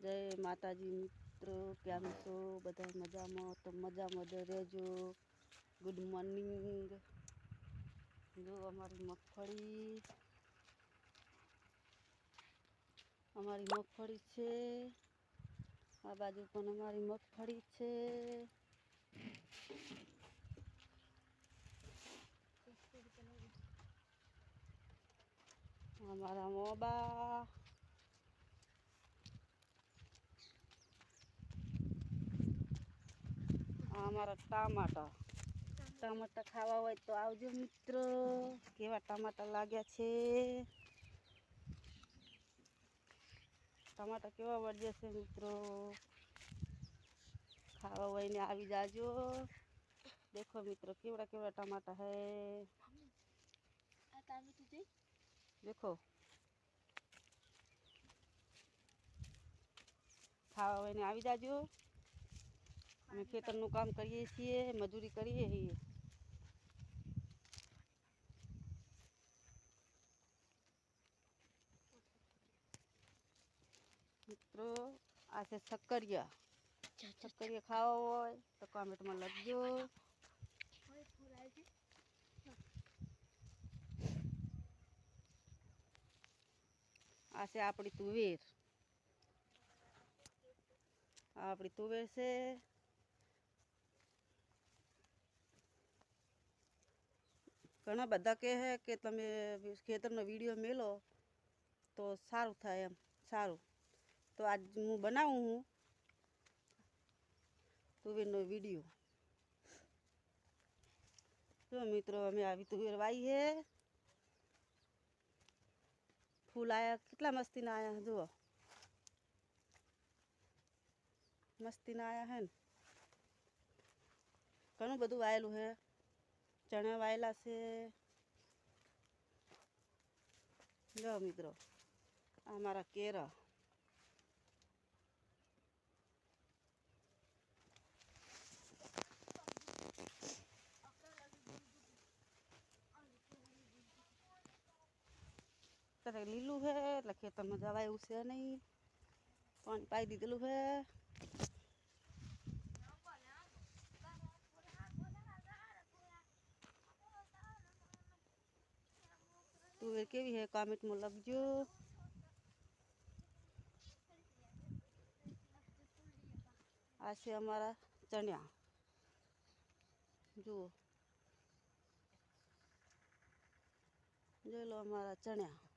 जय माताजी मित्रों, केम छो बधा मजामां? तो मजामां ज रहेजो। Good morning. जो हमारी मगफड़ी छे। आ बाजू पण हमारी मगफड़ी छे। हमारा मोबा हमारा टमाटा खावा होय तो आवजो मित्रों। केवा टमाटा लाग्या छे। टमाटा केवा वळ्या छे मित्रों। खावा होय ने आवी जाजो। देखो मित्रों केवड़ा केवड़ा टमाटा है। देखो खावा होय ने आवी जाजो। અમે ખેતરનું કામ કરીએ છીએ, મજૂરી કરીએ છીએ। મિત્રો આ છે શક્કરિયા। શક્કરિયા ખાવા હોય તો કોમેન્ટમાં લખજો। આ છે આપણી તુવેર। આ આપણી તુવેર છે। ઘણા બધા કહે કે તમે ખેતરનો વિડીયો મેલો તો સારું થાય એમ સારું। તો આજ હું બનાવું હું તુવેરનો વિડીયો। જો મિત્રો અમે આવી તુવેર વાઈ હે। फूल आया कितना मस्ती ना आया है। जुओ मस्ती ना आया है। घणुं बधुं वायेलुं है। चणा वायेला से। जो मित्रों हमारा केरा तरह लीलू है એટલે ખેતરમાં જવા એવું છે નહીં। પાણી પાઈ દીધેલું है। तुवेर केवी है कमेंट में लखजो। आ छे हमारा चणिया। जुओ जो लो हमारा चणिया।